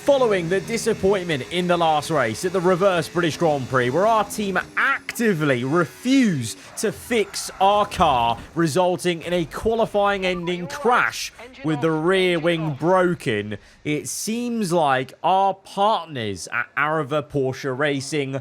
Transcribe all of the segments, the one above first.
Following the disappointment in the last race at the reverse British Grand Prix, where our team actively refused to fix our car, resulting in a qualifying ending crash with the rear wing broken, it seems like our partners at Aarava Porsche Racing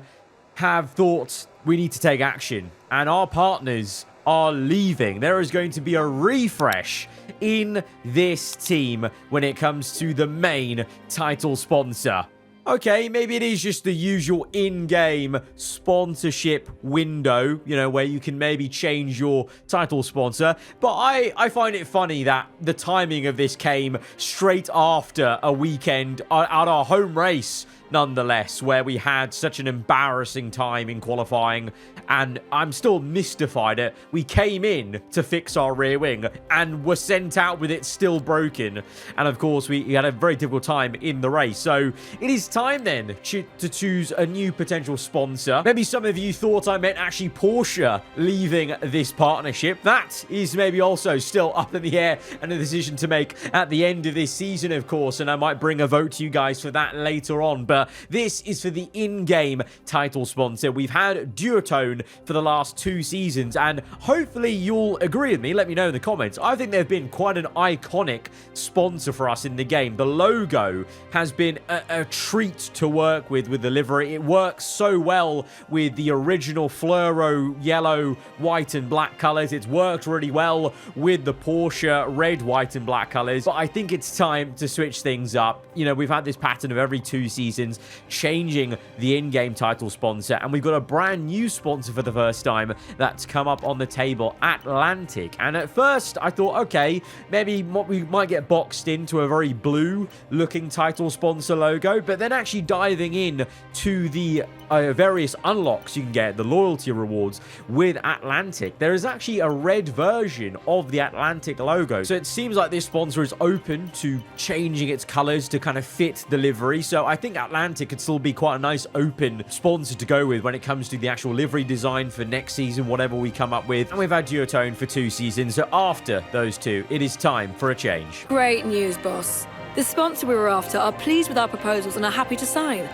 have thought we need to take action, and our partners are leaving. There is going to be a refresh in this team when it comes to the main title sponsor. Okay, maybe it is just the usual in-game sponsorship window, you know, where you can maybe change your title sponsor. But I find it funny that the timing of this came straight after a weekend at our home race, nonetheless, where we had such an embarrassing time in qualifying, and I'm still mystified at we came in to fix our rear wing and were sent out with it still broken, and of course we had a very difficult time in the race. So it is time then to choose a new potential sponsor. Maybe some of you thought I meant actually Porsche leaving this partnership. That is maybe also still up in the air and a decision to make at the end of this season, of course, and I might bring a vote to you guys for that later on. But this is for the in-game title sponsor. We've had Duotone for the last 2 seasons, and hopefully you'll agree with me. Let me know in the comments. I think they've been quite an iconic sponsor for us in the game. The logo has been a treat to work with the livery. It works so well with the original fluoro yellow, white and black colors. It's worked really well with the Porsche red, white and black colors, but I think it's time to switch things up. You know, we've had this pattern of every 2 seasons changing the in-game title sponsor, and we've got a brand new sponsor for the first time that's come up on the table, Atlantic. And at first I thought, okay, maybe we might get boxed into a very blue looking title sponsor logo, but then actually diving in to the various unlocks you can get, the loyalty rewards with Atlantic, there is actually a red version of the Atlantic logo. So it seems like this sponsor is open to changing its colors to kind of fit the livery. So I think Atlantic could still be quite a nice open sponsor to go with when it comes to the actual livery design for next season, whatever we come up with. And we've had Duotone for 2 seasons, so after those 2, it is time for a change. Great news, boss. The sponsor we were after are pleased with our proposals and are happy to sign.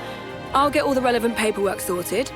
I'll get all the relevant paperwork sorted.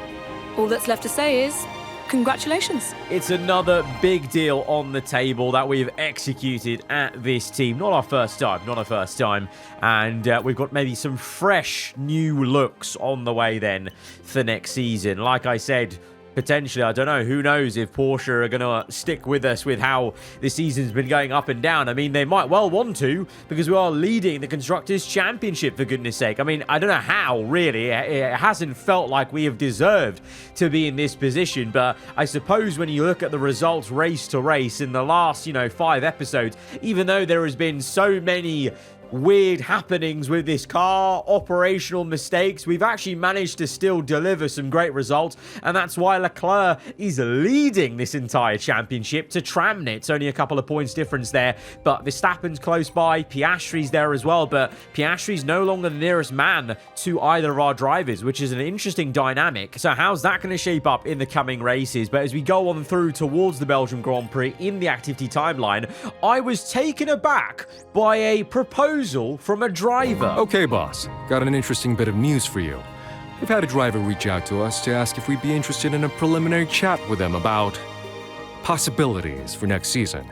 All that's left to say is, congratulations. It's another big deal on the table that we've executed at this team. Not our first time. And we've got maybe some fresh new looks on the way then for next season. Like I said, potentially, I don't know, who knows if Porsche are going to stick with us with how the season's been going up and down. I mean, they might well want to, because we are leading the Constructors' Championship, for goodness sake. I mean, I don't know how, really. It hasn't felt like we have deserved to be in this position, but I suppose when you look at the results race to race in the last, 5 episodes, even though there has been so many weird happenings with this car, operational mistakes, we've actually managed to still deliver some great results, and that's why Leclerc is leading this entire championship to Tramnet. It's only a couple of points difference there, but Verstappen's close by, Piastri's there as well, but Piastri's no longer the nearest man to either of our drivers, which is an interesting dynamic. So how's that going to shape up in the coming races? But as we go on through towards the Belgian Grand Prix in the activity timeline, I was taken aback by a proposal from a driver. Okay, boss. Got an interesting bit of news for you. We've had a driver reach out to us to ask if we'd be interested in a preliminary chat with them about possibilities for next season.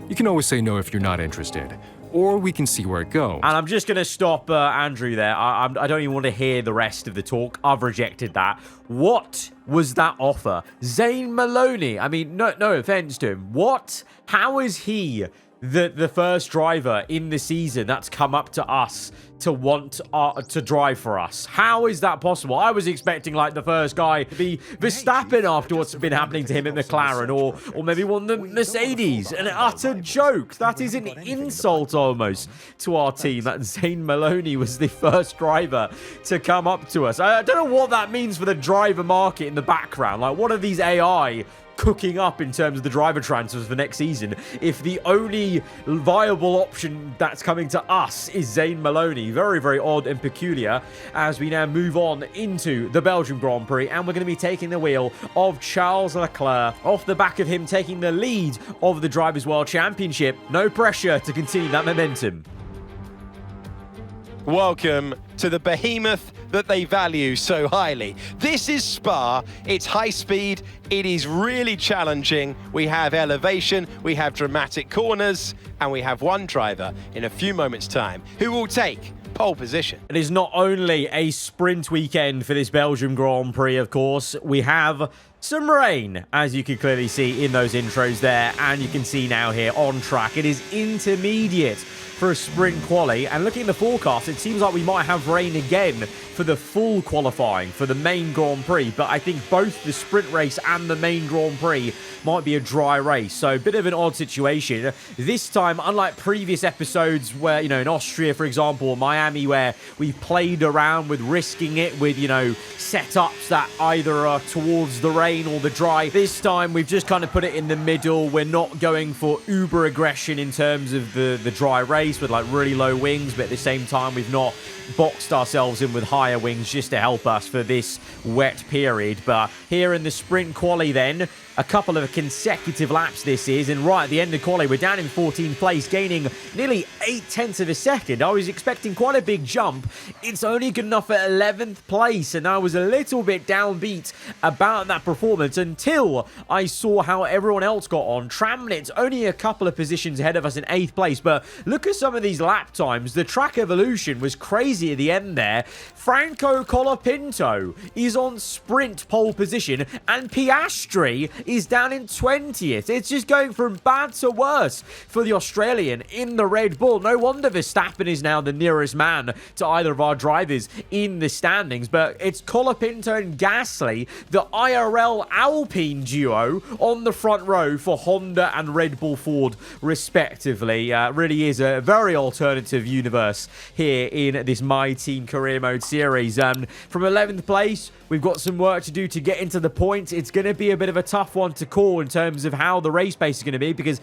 You can always say no if you're not interested, or we can see where it goes. And I'm just going to stop Andrew there. I don't even want to hear the rest of the talk. I've rejected that. What was that offer? Zane Maloney, I mean, no offense to him. What? How is he the first driver in the season that's come up to us to want to drive for us? How is that possible? I was expecting like the first guy to be Verstappen after what's been happening to him at McLaren, or maybe one of the Mercedes. An utter joke. That is an insult almost to our team, that Zane Maloney was the first driver to come up to us. I don't know what that means for the driver market in the background. Like, what are these AI cooking up in terms of the driver transfers for next season if the only viable option that's coming to us is Zane Maloney? Very, very odd and peculiar as we now move on into the Belgian Grand Prix, and we're going to be taking the wheel of Charles Leclerc off the back of him taking the lead of the Drivers' World Championship. No pressure to continue that momentum. Welcome to the behemoth that they value so highly. This is Spa. It's high speed. It is really challenging. We have elevation, we have dramatic corners, and we have one driver in a few moments' time who will take pole position. It is not only a sprint weekend for this Belgian Grand Prix, of course. We have some rain, as you can clearly see in those intros there, and you can see now here on track. It is intermediate for a sprint quali, and looking at the forecast, it seems like we might have rain again for the full qualifying for the main Grand Prix, but I think both the sprint race and the main Grand Prix might be a dry race, so a bit of an odd situation. This time, unlike previous episodes where, you know, in Austria, for example, or Miami, where we played around with risking it with, you know, setups that either are towards the rain or the dry, this time we've just kind of put it in the middle. We're not going for uber aggression in terms of the dry race with like really low wings, but at the same time we've not boxed ourselves in with higher wings just to help us for this wet period. But here in the sprint quali then, a couple of consecutive laps this is, and right at the end of quali we're down in 14th place, gaining nearly 0.8 of a second. I was expecting quite a big jump. It's only good enough at 11th place, and I was a little bit downbeat about that performance until I saw how everyone else got on. Tramnitz only a couple of positions ahead of us in 8th place, but look at some of these lap times. The track evolution was crazy at the end there. Franco Colapinto is on sprint pole position, and Piastri is down in 20th. It's just going from bad to worse for the Australian in the Red Bull. No wonder Verstappen is now the nearest man to either of our drivers in the standings, but it's Colapinto and Gasly, the IRL Alpine duo, on the front row for Honda and Red Bull Ford respectively. Really is a very alternative universe here in this My Team Career Mode series. From 11th place, we've got some work to do to get into the points. It's going to be a bit of a tough one to call in terms of how the race pace is going to be, because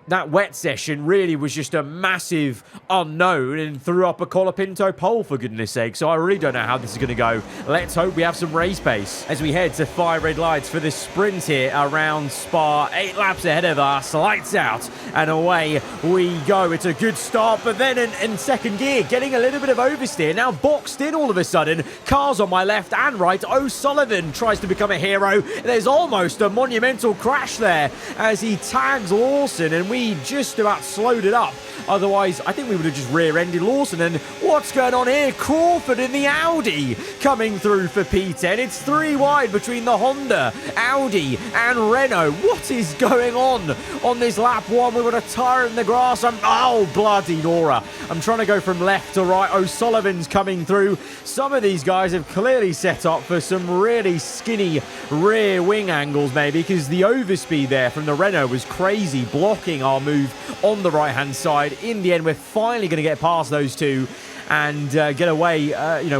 that wet session really was just a massive unknown and threw up a Colapinto pole, for goodness sake. So I really don't know how this is going to go. Let's hope we have some race pace as we head to 5 red lights for the sprint here around Spa. 8 laps ahead of us. Lights out and away we go. It's a good start, but then in second gear, getting a little bit of oversteer. Now boxed in all of a sudden. Cars on my left and right. O'Sullivan tries to become a hero. There's almost a monumental crash there as he tags Lawson, and we just about slowed it up. Otherwise, I think we would have just rear-ended Lawson. And what's going on here? Crawford in the Audi coming through for P10. It's 3 wide between the Honda, Audi and Renault. What is going on this lap 1? We've got a tyre in the grass. Oh, bloody Nora. I'm trying to go from left to right. O'Sullivan's coming through. Some of these guys have clearly set up for some really skinny rear wing angles maybe, because the overspeed there from the Renault was crazy, blocking our move on the right-hand side. In the end, we're finally going to get past those two and get away,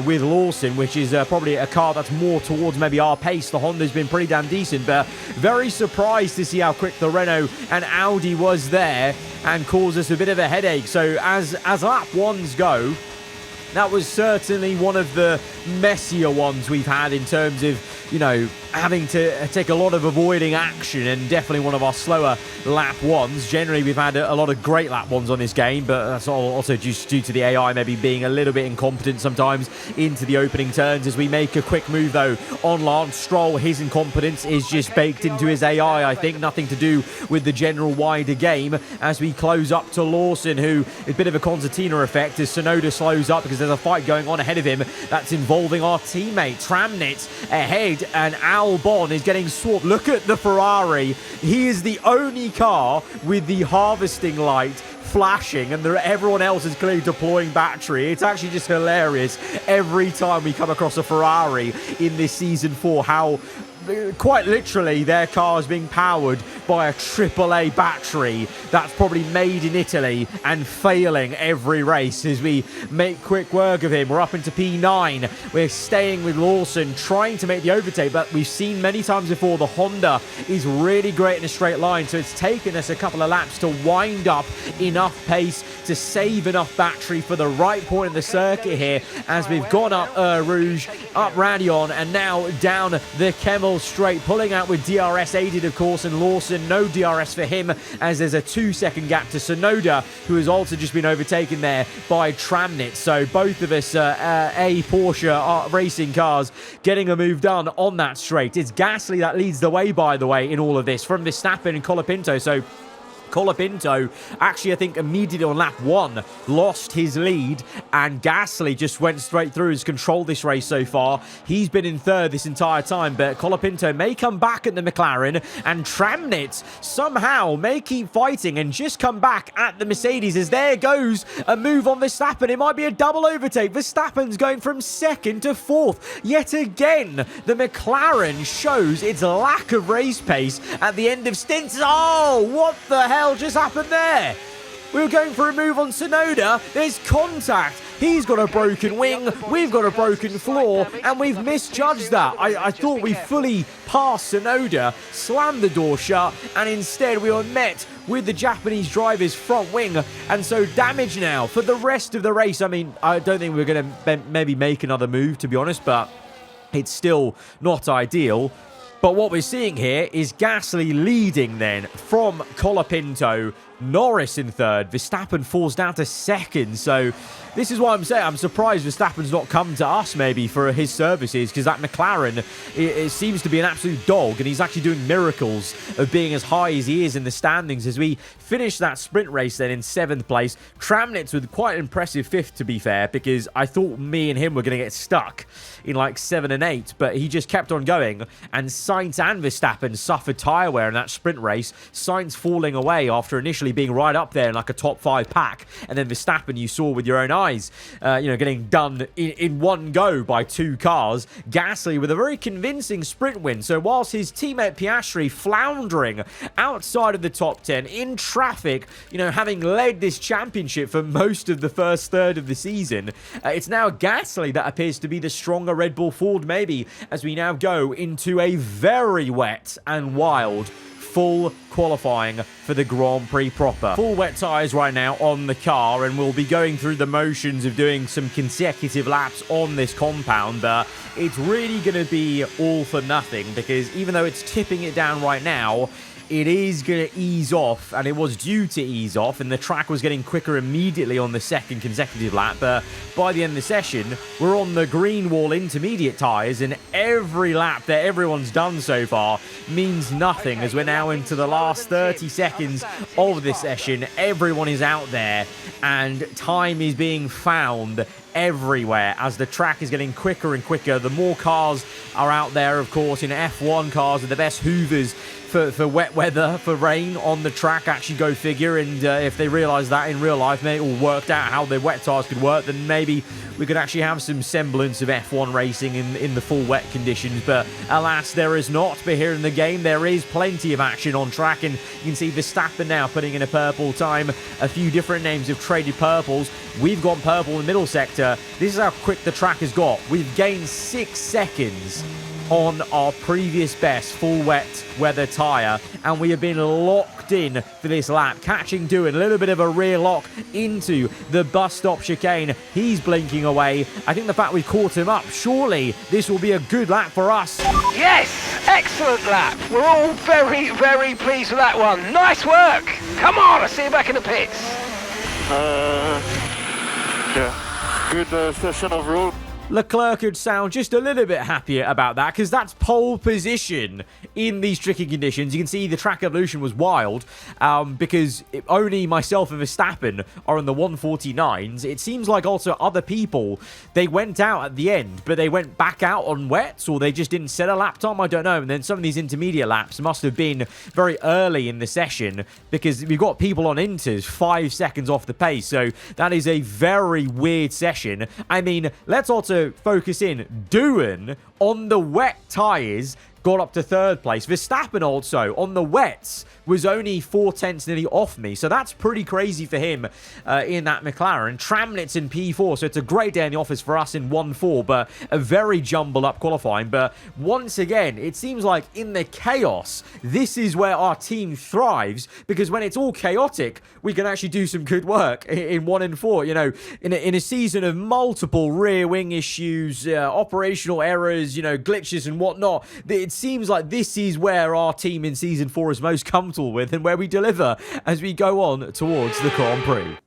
with Lawson, which is probably a car that's more towards maybe our pace. The Honda's been pretty damn decent, but very surprised to see how quick the Renault and Audi was there and caused us a bit of a headache. So as lap 1s go, that was certainly one of the messier ones we've had in terms of, having to take a lot of avoiding action, and definitely one of our slower lap 1s. Generally, we've had a lot of great lap 1s on this game, but that's also just due to the AI maybe being a little bit incompetent sometimes into the opening turns. As we make a quick move, though, on Lance Stroll, his incompetence is just baked into his AI, I think. Nothing to do with the general wider game. As we close up to Lawson, who is a bit of a concertina effect as Sonoda slows up because there's a fight going on ahead of him that's involving our teammate Tramnitz ahead, and Albon is getting swapped. Look at the Ferrari. He is the only car with the harvesting light flashing, and everyone else is clearly deploying battery. It's actually just hilarious every time we come across a Ferrari in this Season 4, how quite literally their car is being powered by a AAA battery that's probably made in Italy and failing every race. As we make quick work of him, we're up into P9. We're staying with Lawson, trying to make the overtake, but we've seen many times before the Honda is really great in a straight line, so it's taken us a couple of laps to wind up enough pace to save enough battery for the right point in the circuit here, as we've gone up Rouge, up Radion, and now down the Kemmel miles straight, pulling out with DRS aided, of course, and Lawson, no DRS for him, as there's a 2-second gap to Sonoda, who has also just been overtaken there by Tramnitz. So both of us, Porsche racing cars, getting a move done on that straight. It's Gasly that leads the way, by the way, in all of this, from Verstappen and Colapinto. So Colapinto, actually, I think immediately on lap 1, lost his lead, and Gasly just went straight through, has controlled this race so far. He's been in third this entire time, but Colapinto may come back at the McLaren, and Tramnitz somehow may keep fighting and just come back at the Mercedes, as there goes a move on Verstappen. It might be a double overtake. Verstappen's going from 2nd to 4th. Yet again, the McLaren shows its lack of race pace at the end of stints. Oh, what the hell just happened there? We were going for a move on Sonoda. There's contact. He's got a broken wing. We've got a broken floor, and we've misjudged that. I thought we fully passed Sonoda, slammed the door shut, and instead we were met with the Japanese driver's front wing, and so damage now for the rest of the race. I mean, I don't think we're going to maybe make another move, to be honest, but it's still not ideal. But what we're seeing here is Gasly leading then from Colapinto, Norris in third, Verstappen falls down to 2nd. So this is what I'm saying. I'm surprised Verstappen's not come to us maybe for his services, because that McLaren, it seems to be an absolute dog, and he's actually doing miracles of being as high as he is in the standings. As we finish that sprint race then in 7th place, Tramnitz with quite an impressive 5th, to be fair, because I thought me and him were going to get stuck in like 7 and 8, but he just kept on going, and Sainz and Verstappen suffered tyre wear in that sprint race. Sainz falling away after initially being right up there in like a top 5 pack, and then Verstappen, you saw with your own eyes, getting done in one go by 2 cars. Gasly with a very convincing sprint win. So whilst his teammate Piastri floundering outside of the top 10 in traffic, having led this championship for most of the first third of the season, it's now Gasly that appears to be the stronger Red Bull Ford, maybe, as we now go into a very wet and wild full qualifying for the Grand Prix proper. Full wet tyres right now on the car, and we'll be going through the motions of doing some consecutive laps on this compound, but it's really going to be all for nothing, because even though it's tipping it down right now, it is going to ease off, and it was due to ease off, and the track was getting quicker immediately on the 2nd consecutive lap. But by the end of the session, we're on the green wall intermediate tyres, and every lap that everyone's done so far means nothing, as we're now into the last 30 seconds of this session. Everyone is out there, and time is being found everywhere as the track is getting quicker and quicker. The more cars are out there, of course, in F1, cars are the best hoovers for wet weather, for rain on the track, actually, go figure. And if they realise that in real life, maybe it all worked out how the wet tyres could work, then maybe we could actually have some semblance of F1 racing in the full wet conditions. But alas, there is not. But here in the game, there is plenty of action on track, and you can see Verstappen now putting in a purple time. A few different names have traded purples. We've gone purple in the middle sector. This is how quick the track has got. We've gained 6 seconds on our previous best full wet weather tyre, and we have been locked in for this lap. Catching doing a little bit of a rear lock into the bus stop chicane. He's blinking away. I think the fact we caught him up, surely this will be a good lap for us. Yes, excellent lap. We're all very, very pleased with that one. Nice work. Come on, I'll see you back in the pits. Yeah, good session overall. Leclerc could sound just a little bit happier about that, because that's pole position in these tricky conditions. You can see the track evolution was wild, because only myself and Verstappen are on the 149s. It seems like also other people, they went out at the end, but they went back out on wets, or they just didn't set a lap time, I don't know. And then some of these intermediate laps must have been very early in the session, because we've got people on inters 5 seconds off the pace. So that is a very weird session. I mean, let's also focus in. Doohan on the wet tyres got up to 3rd place. Verstappen also on the wets was only 4 tenths nearly off me. So that's pretty crazy for him in that McLaren. Tramnitz in P4. So it's a great day in the office for us in 1-4, but a very jumbled up qualifying. But once again, it seems like in the chaos, this is where our team thrives, because when it's all chaotic, we can actually do some good work in 1 and 4. In a season of multiple rear wing issues, operational errors, glitches and whatnot, it seems like this is where our team in Season 4 is most comfortable with and where we deliver as we go on towards the Grand Prix.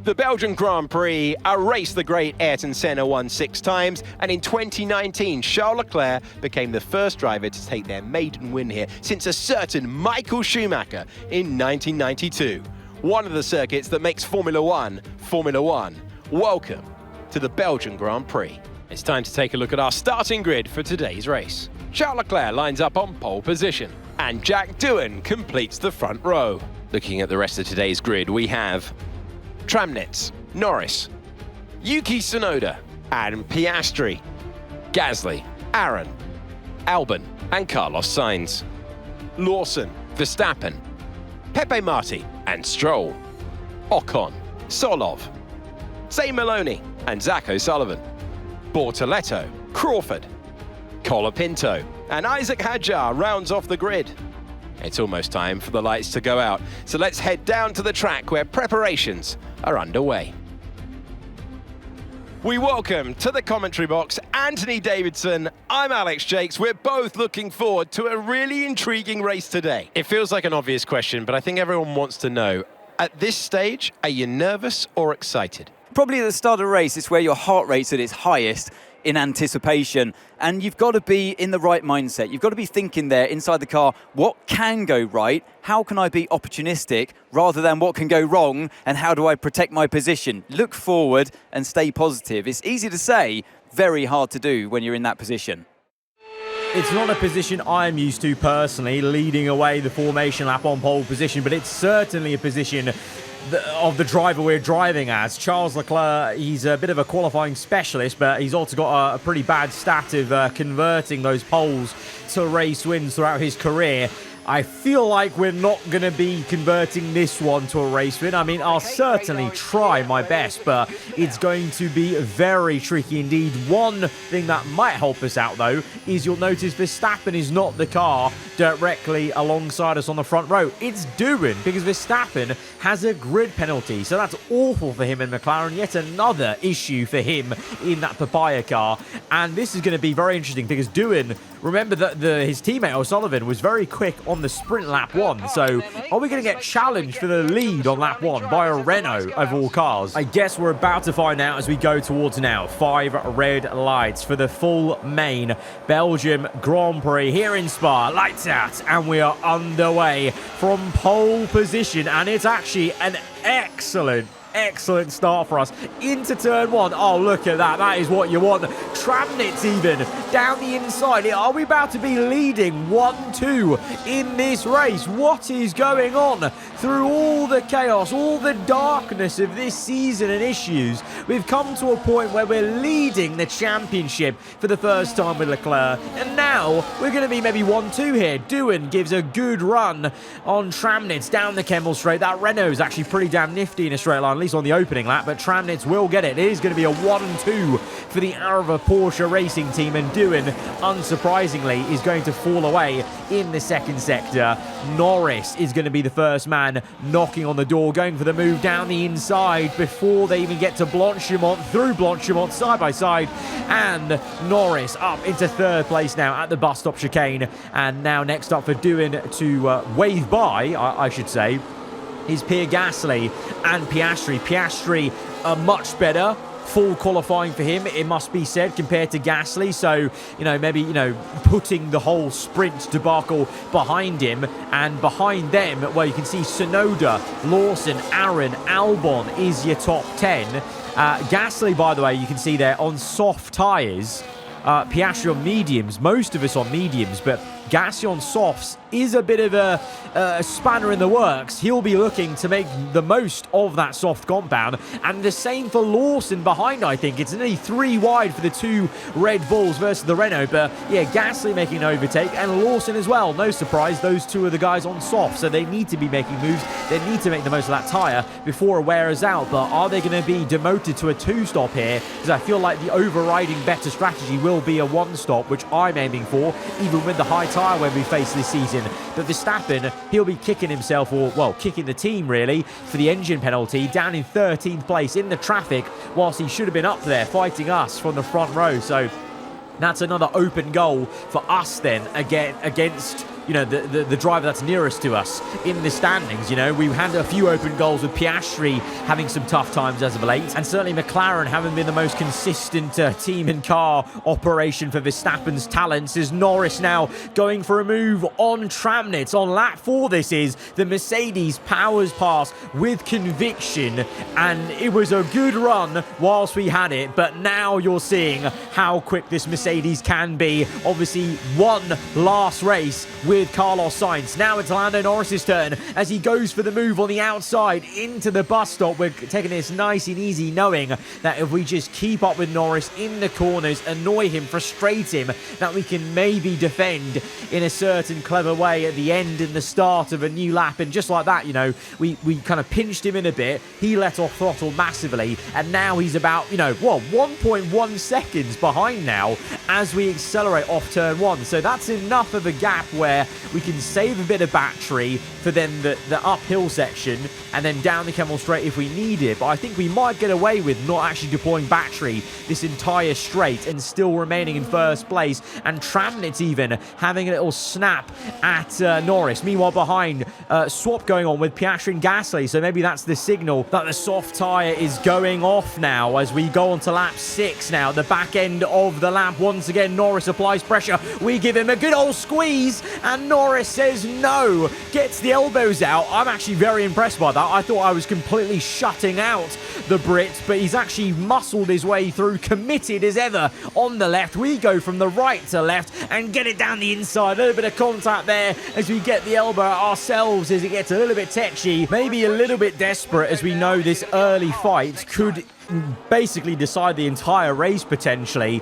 The Belgian Grand Prix, a race the great Ayrton Senna won 6 times, and in 2019, Charles Leclerc became the first driver to take their maiden win here since a certain Michael Schumacher in 1992. One of the circuits that makes Formula One, Formula One. Welcome to the Belgian Grand Prix. It's time to take a look at our starting grid for today's race. Charles Leclerc lines up on pole position, and Jack Doohan completes the front row. Looking at the rest of today's grid, we have Tramnitz, Norris, Yuki Tsunoda, and Piastri, Gasly, Aaron, Albon, and Carlos Sainz, Lawson, Verstappen, Pepe Marti, and Stroll, Ocon, Solov, Zane Maloney, and Zach O'Sullivan, Bortoletto, Crawford, Colapinto, and Isaac Hadjar rounds off the grid. It's almost time for the lights to go out, so let's head down to the track where preparations are underway. We welcome to the commentary box Anthony Davidson. I'm Alex Jakes. We're both looking forward to a really intriguing race today. It feels like an obvious question, but I think everyone wants to know, at this stage, are you nervous or excited? Probably at the start of a race, it's where your heart rate's at its highest in anticipation, and you've got to be in the right mindset. You've got to be thinking there inside the car, what can go right? How can I be opportunistic rather than what can go wrong, and how do I protect my position? Look forward and stay positive. It's easy to say, very hard to do when you're in that position. It's not a position I'm used to personally, leading away the formation lap on pole position, but it's certainly a position of the driver we're driving as. Charles Leclerc, he's a bit of a qualifying specialist, but he's also got a pretty bad stat of converting those poles to race wins throughout his career. I feel like we're not going to be converting this one to a race win. I mean, I'll certainly try my best, but it's going to be very tricky indeed. One thing that might help us out, though, is you'll notice Verstappen is not the car directly alongside us on the front row. It's Doohan, because Verstappen has a grid penalty, so that's awful for him in McLaren. Yet another issue for him in that papaya car. And this is going to be very interesting, because Doohan, remember that his teammate O'Sullivan was very quick on the sprint lap 1, so are we going to get challenged for the lead on lap 1 by a Renault of all cars? I guess we're about to find out as we go towards now. 5 red lights for the full main Belgium Grand Prix here in Spa. Lights out, and we are underway from pole position, and it's actually an excellent start for us into turn 1. Oh, look at that. That is what you want. Tramnitz even down the inside. Are we about to be leading 1-2 in this race? What is going on? Through all the chaos, all the darkness of this season and issues, we've come to a point where we're leading the championship for the first time with Leclerc, and now we're going to be maybe 1-2 here. Doohan gives a good run on Tramnitz down the Kemmel straight. That Renault is actually pretty damn nifty in a straight line, at least on the opening lap, but Tramnitz will get it. It is going to be a 1-2 for the aarava Porsche racing team, and Doohan, unsurprisingly, is going to fall away in the second sector. Norris is going to be the first man knocking on the door, going for the move down the inside before they even get to Blanchimont, through Blanchimont side by side, and Norris up into third place now at the bus stop chicane. And now next up for Doohan to wave by, I should say, is Pierre Gasly and Piastri. Piastri much better. Full qualifying for him, it must be said, compared to Gasly. So, maybe, putting the whole sprint debacle behind him. And behind them, well, you can see Tsunoda, Lawson, Aaron, Albon is your top 10. Gasly, by the way, you can see there on soft tyres. Piastri on mediums, most of us on mediums, but Gasly on softs is a bit of a spanner in the works. He'll be looking to make the most of that soft compound, and the same for Lawson behind, I think. It's nearly 3 wide for the 2 Red Bulls versus the Renault, but yeah, Gasly making an overtake, and Lawson as well. No surprise, those 2 are the guys on soft, so they need to be making moves. They need to make the most of that tyre before it wears out, but are they going to be demoted to a 2-stop here? Because I feel like the overriding better strategy will be a 1-stop, which I'm aiming for, even with the high tyre when we face this season. But Verstappen, he'll be kicking himself, or, well, kicking the team, really, for the engine penalty, down in 13th place in the traffic, whilst he should have been up there fighting us from the front row. So That's another open goal for us then, again, against, you know, the driver that's nearest to us in the standings. You know, we've had a few open goals with Piastri having some tough times as of late, and certainly McLaren haven't been the most consistent team and car operation for Verstappen's talents. Is Norris now going for a move on Tramnitz on lap 4? This is the Mercedes powers past with conviction, and it was a good run whilst we had it, but now you're seeing how quick this Mercedes can be. Obviously, one last race with Carlos Sainz. Now it's Lando Norris's turn as he goes for the move on the outside into the bus stop. We're taking this nice and easy, knowing that if we just keep up with Norris in the corners, annoy him, frustrate him, that we can maybe defend in a certain clever way at the end and the start of a new lap. And just like that, you know, we kind of pinched him in a bit. He let off throttle massively, and now he's about, you know, what, 1.1 seconds behind now as we accelerate off turn 1. So that's enough of a gap where we can save a bit of battery for then the uphill section and then down the Kemmel Straight if we need it. But I think we might get away with not actually deploying battery this entire straight and still remaining in first place. And Tramnitz even having a little snap at Norris. Meanwhile, behind, swap going on with Piastri and Gasly. So maybe that's the signal that the soft tyre is going off now as we go on to lap 6 now. The back end of the lap. Once again, Norris applies pressure. We give him a good old squeeze, and Norris says no. Gets the elbows out. I'm actually very impressed by that. I thought I was completely shutting out the Brit, but he's actually muscled his way through, committed as ever on the left. We go from the right to left and get it down the inside. A little bit of contact there as we get the elbow ourselves as it gets a little bit tetchy, maybe a little bit desperate, as we know this early fight could basically decide the entire race potentially,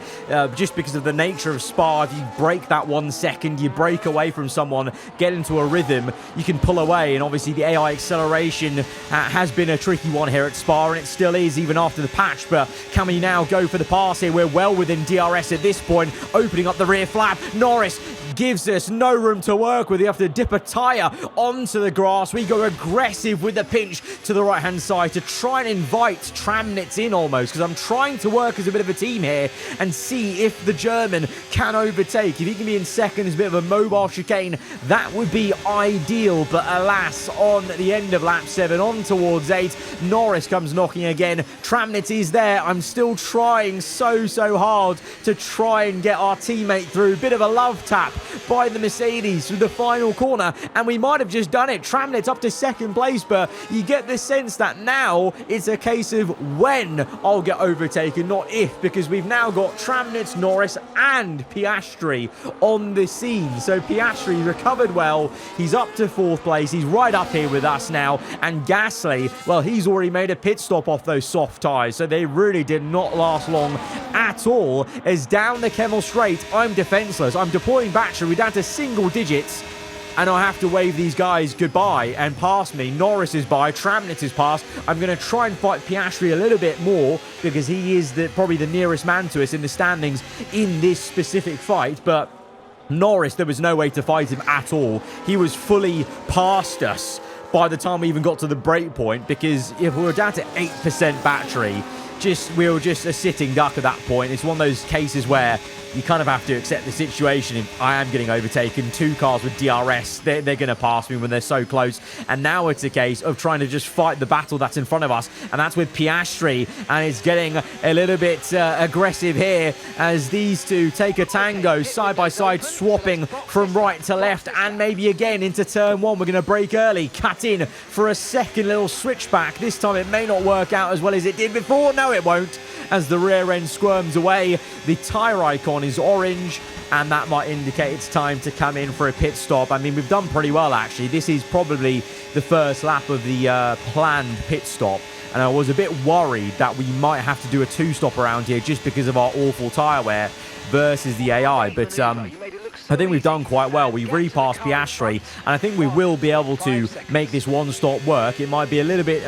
just because of the nature of Spa. If you break that 1 second, you break away from someone, get into a rhythm, you can pull away. And obviously the AI acceleration has been a tricky one here at Spa, and it still is even after the patch. But can we now go for the pass here? We're well within DRS at this point, opening up the rear flap. Norris gives us no room to work with. You have to dip a tyre onto the grass. We go aggressive with the pinch to the right-hand side to try and invite Tramnitz in almost, because I'm trying to work as a bit of a team here and see if the German can overtake. If he can be in second as a bit of a mobile chicane, that would be ideal. But alas, on the end of lap 7, on towards 8, Norris comes knocking again. Tramnitz is there. I'm still trying so hard to try and get our teammate through. Bit of a love tap by the Mercedes through the final corner, and we might have just done it. Tramnitz up to second place, but you get the sense that now it's a case of when I'll get overtaken, not if, because we've now got Tramnitz, Norris and Piastri on the scene. So Piastri recovered well. He's up to 4th place. He's right up here with us now. And Gasly, well, he's already made a pit stop off those soft tyres, so they really did not last long at all. As down the Kemmel Straight, I'm defenseless. I'm deploying battery. We're down to single digits, and I have to wave these guys goodbye and pass me. Norris is by, Tramnitz is past. I'm going to try and fight Piastri a little bit more because he is probably the nearest man to us in the standings in this specific fight. But Norris, there was no way to fight him at all. He was fully past us by the time we even got to the break point, because if we were down to 8% battery, we were just a sitting duck at that point. It's one of those cases where you kind of have to accept the situation. If I am getting overtaken, 2 cars with DRS, they're going to pass me when they're so close. And now it's a case of trying to just fight the battle that's in front of us, and that's with Piastri, and it's getting a little bit aggressive here as these two take a tango side by side, swapping from right to left, and maybe again into turn 1. We're going to brake early, cut in for a second little switchback. This time it may not work out as well as it did before. No, it won't, as the rear end squirms away. The tyre icon is orange, and that might indicate it's time to come in for a pit stop. I mean, we've done pretty well, actually. This is probably the first lap of the planned pit stop, and I was a bit worried that we might have to do a 2-stop around here just because of our awful tyre wear versus the AI. But I think we've done quite well. We repassed Piastri, and I think we will be able to make this one stop work. It might be a little bit,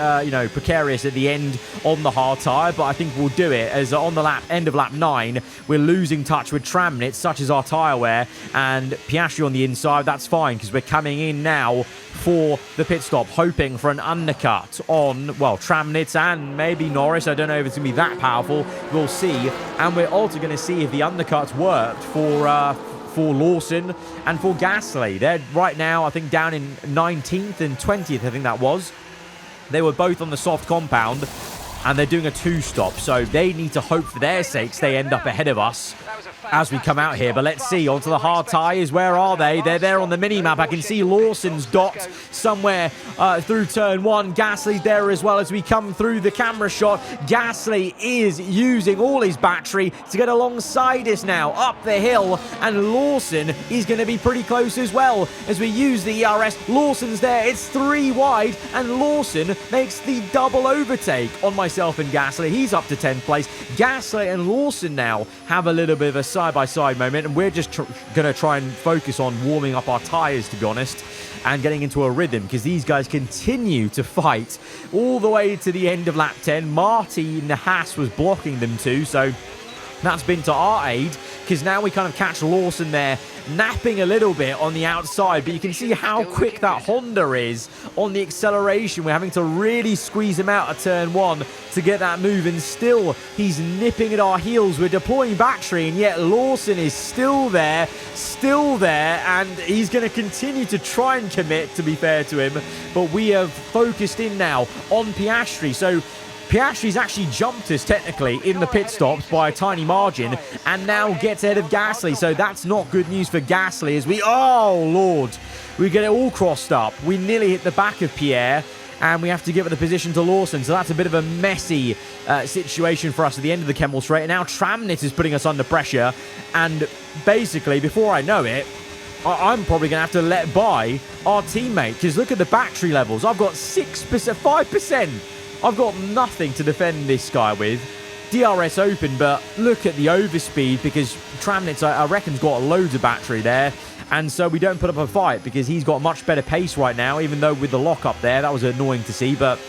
precarious at the end on the hard tyre, but I think we'll do it. As on the end of lap 9, we're losing touch with Tramnitz, such as our tyre wear, and Piastri on the inside. That's fine, because we're coming in now for the pit stop, hoping for an undercut on, well, Tramnitz and maybe Norris. I don't know if it's going to be that powerful. We'll see. And we're also going to see if the undercuts worked for Lawson and for Gasly. They're right now, I think, down in 19th and 20th, I think that was. They were both on the soft compound, and they're doing a 2-stop, so they need to hope for their sakes they end up ahead of us as we come out here. But let's see, onto the hard tyres. Where are they? They're there on the mini-map. I can see Lawson's dot somewhere through turn 1. Gasly's there as well as we come through the camera shot. Gasly is using all his battery to get alongside us now up the hill, and Lawson is going to be pretty close as well as we use the ERS. Lawson's there. It's 3 wide, and Lawson makes the double overtake on myself and Gasly. He's up to 10th place. Gasly and Lawson now have a little bit of a side-by-side moment, and we're just going to try and focus on warming up our tyres, to be honest, and getting into a rhythm, because these guys continue to fight all the way to the end of lap 10. Marty Nahas was blocking them too, so that's been to our aid, because now we kind of catch Lawson there napping a little bit on the outside, but you can see how quick that Honda is on the acceleration. We're having to really squeeze him out of turn 1 to get that move, and still he's nipping at our heels. We're deploying battery, and yet Lawson is still there, and he's going to continue to try and commit, to be fair to him, but we have focused in now on Piastri. So Piastri's actually jumped us technically in the pit stops by a tiny margin, and now gets ahead of Gasly. So that's not good news for Gasly as we, oh Lord, we get it all crossed up. We nearly hit the back of Pierre, and we have to give it the position to Lawson. So that's a bit of a messy situation for us at the end of the Kemmel straight. And now Tramnitz is putting us under pressure, and basically, before I know it, I'm probably going to have to let by our teammate, because look at the battery levels. I've got 6%, 5%. I've got nothing to defend this guy with. DRS open, but look at the overspeed, because Tramnitz, I reckon's got loads of battery there. And so we don't put up a fight, because he's got much better pace right now, even though with the lock up there, that was annoying to see, but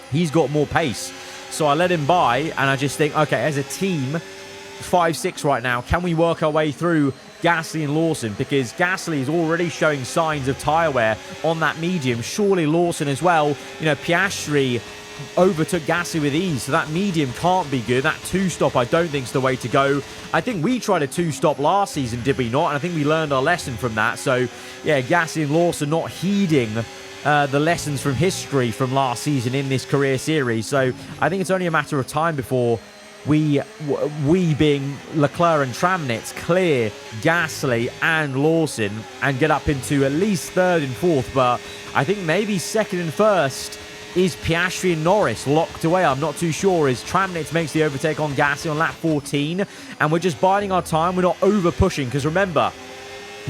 he's got more pace. So I let him by, and I just think, okay, as a team, 5-6 right now, can we work our way through Gasly and Lawson? Because Gasly is already showing signs of tyre wear on that medium. Surely Lawson as well. You know, Piastri overtook Gasly with ease, so that medium can't be good. That 2-stop I don't think is the way to go. I think we tried a 2-stop last season, did we not? And I think we learned our lesson from that. So yeah, Gasly and Lawson not heeding the lessons from history from last season in this career series. So I think it's only a matter of time before we being Leclerc and Tramnitz, clear Gasly and Lawson and get up into at least 3rd and 4th. But I think maybe 2nd and 1st is Piastri and Norris locked away. I'm not too sure, as Tramnitz makes the overtake on Gasly on lap 14, and we're just biding our time. We're not over pushing, because remember,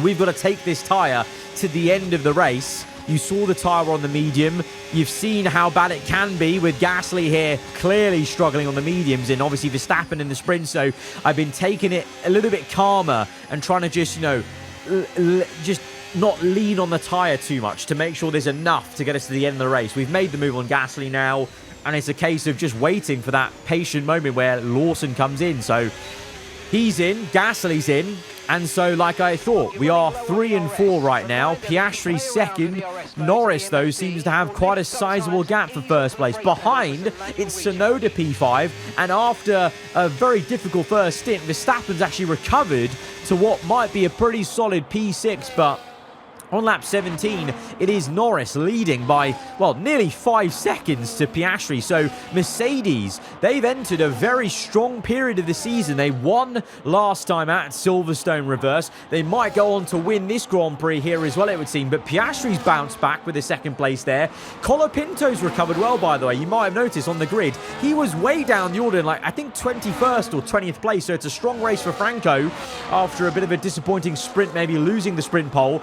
we've got to take this tyre to the end of the race. You saw the tyre on the medium. You've seen how bad it can be with Gasly here clearly struggling on the mediums, and obviously Verstappen in the sprint. So I've been taking it a little bit calmer and trying to just, just not lean on the tyre too much to make sure there's enough to get us to the end of the race. We've made the move on Gasly now, and it's a case of just waiting for that patient moment where Lawson comes in. So he's in, Gasly's in, and so like I thought, we are 3 and 4 right now. Piastri 2nd. Norris, though, seems to have quite a sizable gap for 1st place. Behind, it's Tsunoda P5, and after a very difficult first stint, Verstappen's actually recovered to what might be a pretty solid P6, but on lap 17, it is Norris leading by, well, nearly 5 seconds to Piastri. So Mercedes, they've entered a very strong period of the season. They won last time at Silverstone Reverse. They might go on to win this Grand Prix here as well, it would seem. But Piastri's bounced back with a 2nd place there. Colapinto's recovered well, by the way. You might have noticed on the grid, he was way down the order in, like, I think 21st or 20th place. So it's a strong race for Franco after a bit of a disappointing sprint, maybe losing the sprint pole.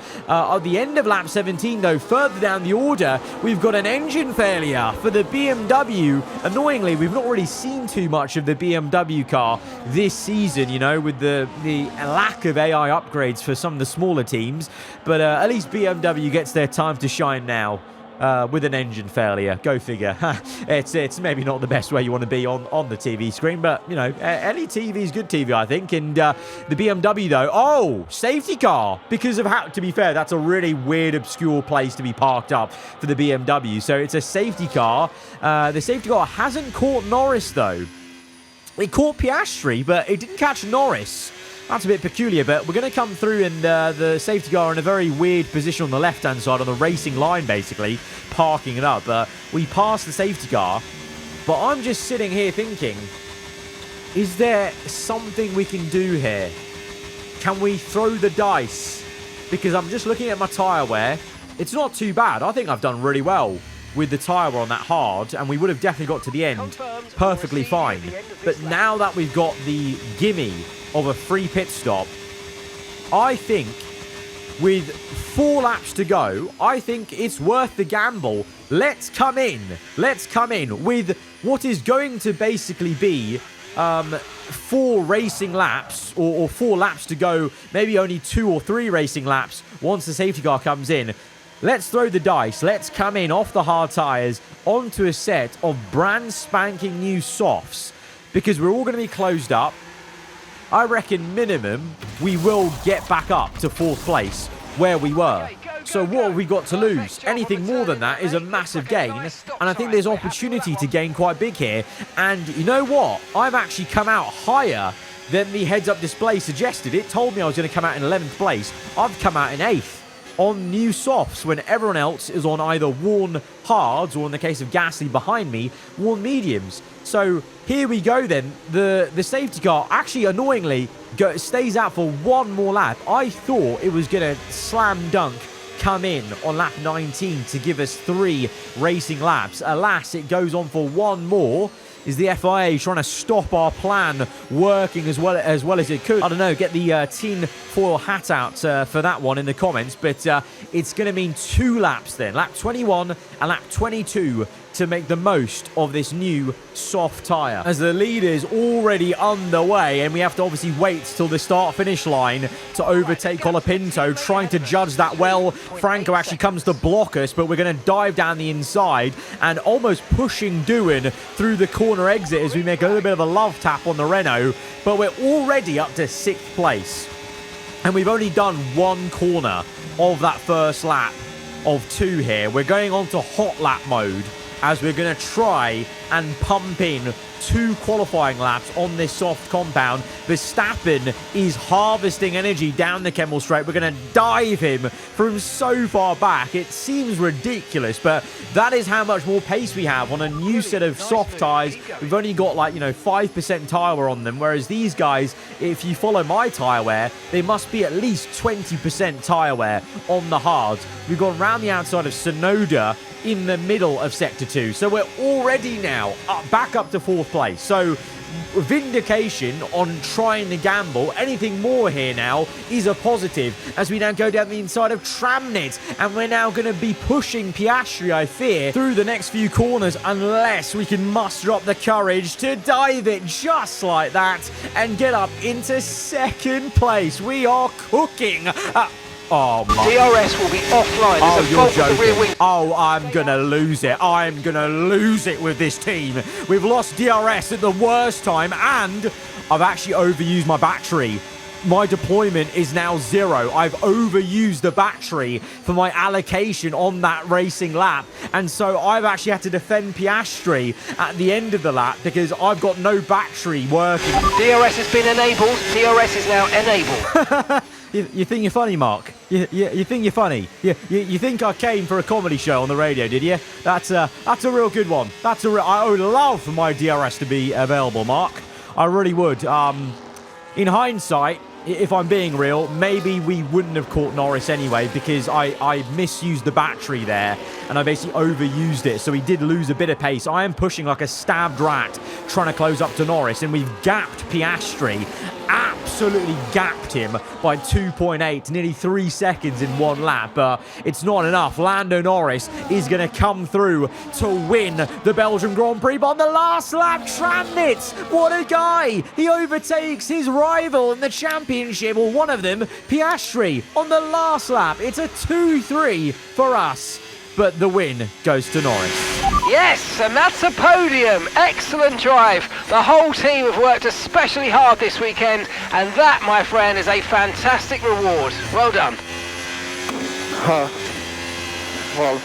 at the end of lap 17, though, further down the order, we've got an engine failure for the BMW. Annoyingly, we've not really seen too much of the BMW car this season, you know, with the lack of AI upgrades for some of the smaller teams. But at least BMW gets their time to shine now. With an engine failure. Go figure. It's maybe not the best way you want to be on the TV screen, but, you know, any TV is good TV, I think. And the BMW, though, oh, safety car. Because of how, to be fair, that's a really weird, obscure place to be parked up for the BMW. So it's a safety car. The safety car hasn't caught Norris, though. It caught Piastri, but it didn't catch Norris. That's a bit peculiar, but we're going to come through and the safety car in a very weird position on the left-hand side, on the racing line, basically, parking it up. We passed the safety car, but I'm just sitting here thinking, is there something we can do here? Can we throw the dice? Because I'm just looking at my tyre wear. It's not too bad. I think I've done really well with the tyre wear on that hard, and we would have definitely got to the end perfectly fine. But now that we've got the gimme of a free pit stop, I think with 4 laps to go, I think it's worth the gamble. Let's come in with what is going to basically be 4 racing laps, or 4 laps to go, maybe only 2 or 3 racing laps once the safety car comes in. Let's throw the dice. Let's come in off the hard tyres onto a set of brand spanking new softs, because we're all going to be closed up. I reckon minimum we will get back up to 4th place where we were. So what have we got to lose? Anything more than that is a massive gain, and I think there's opportunity to gain quite big here. And you know what? I've actually come out higher than the heads-up display suggested. It told me I was going to come out in 11th place. I've come out in 8th on new softs when everyone else is on either worn hards, or in the case of Gasly behind me, worn mediums. So here we go then. The safety car actually annoyingly stays out for 1 more lap. I thought it was going to slam dunk come in on lap 19 to give us 3 racing laps. Alas, it goes on for 1 more. Is the FIA trying to stop our plan working as well as it could? I don't know, get the tin foil hat out for that one in the comments, but it's going to mean 2 laps then. Lap 21 and lap 22 to make the most of this new soft tyre. As the lead is already underway, and we have to obviously wait till the start-finish line to overtake Colapinto, trying to judge that well. Franco actually comes to block us, but we're going to dive down the inside and almost pushing Doohan through the corner exit as we make a little bit of a love tap on the Renault, but we're already up to 6th place. And we've only done 1 corner of that first lap of 2 here. We're going on to hot lap mode, as we're going to try and pump in 2 qualifying laps on this soft compound. Verstappen is harvesting energy down the Kemmel Straight. We're going to dive him from so far back. It seems ridiculous, but that is how much more pace we have on a new set of soft tyres. We've only got, like, 5% tyre wear on them, whereas these guys, if you follow my tyre wear, they must be at least 20% tyre wear on the hards. We've gone round the outside of Sonoda in the middle of Sector 2. So we're already now back up to 4th place. So vindication on trying to gamble. Anything more here now is a positive, as we now go down the inside of Tramnit, and we're now going to be pushing Piastri, I fear, through the next few corners, unless we can muster up the courage to dive it just like that and get up into 2nd place. We are cooking. Oh my. DRS will be offline. Oh, you're joking. The rear wing. Oh, I'm going to lose it. I'm going to lose it with this team. We've lost DRS at the worst time, and I've actually overused my battery. My deployment is now 0. I've overused the battery for my allocation on that racing lap. And so I've actually had to defend Piastri at the end of the lap because I've got no battery working. DRS has been enabled. DRS is now enabled. You think you're funny, Mark? You think you're funny? You think I came for a comedy show on the radio, did you? That's a real good one. I would love for my DRS to be available, Mark. I really would. In hindsight, if I'm being real, maybe we wouldn't have caught Norris anyway, because I misused the battery there and I basically overused it, so he did lose a bit of pace. I am pushing like a stabbed rat trying to close up to Norris, and we've gapped Piastri absolutely gapped him by 2.8, nearly 3 seconds in one lap, but it's not enough. Lando Norris is going to come through to win the Belgian Grand Prix, but on the last lap, Tramnitz, what a guy! He overtakes his rival in the championship, or one of them, Piastri, on the last lap. It's a 2-3 for us, but the win goes to Norris. Yes, and that's a podium. Excellent drive. The whole team have worked especially hard this weekend, and that, my friend, is a fantastic reward. Well done. Well,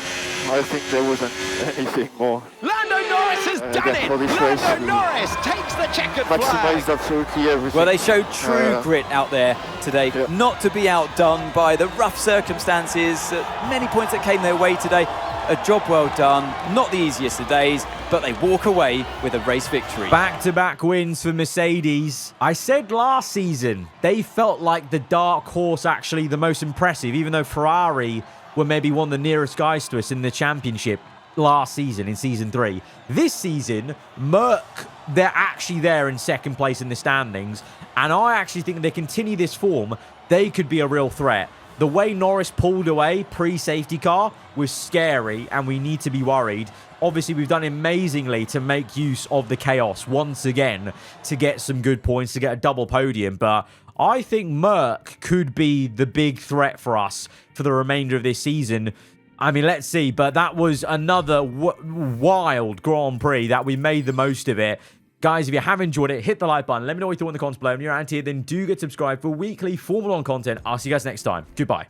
I think there wasn't anything more. Lando Norris has done it! for this race, Lando Norris takes the checkered flag! Maximized absolutely everything. Well, they showed true grit out there today, not to be outdone by the rough circumstances, many points that came their way today. A job well done, not the easiest of days, but they walk away with a race victory. Back-to-back wins for Mercedes. I said last season, they felt like the dark horse, actually the most impressive, even though Ferrari were maybe one of the nearest guys to us in the championship last season, in Season 3. This season, Merc, they're actually there in second place in the standings, and I actually think if they continue this form, they could be a real threat. The way Norris pulled away pre-safety car was scary, and we need to be worried. Obviously, we've done amazingly to make use of the chaos once again to get some good points, to get a double podium, but I think Merc could be the big threat for us for the remainder of this season. I mean, let's see, but that was another wild Grand Prix that we made the most of it. Guys, if you have enjoyed it, hit the like button. Let me know what you thought in the comments below. And if you're around here, then do get subscribed for weekly Formula 1 content. I'll see you guys next time. Goodbye.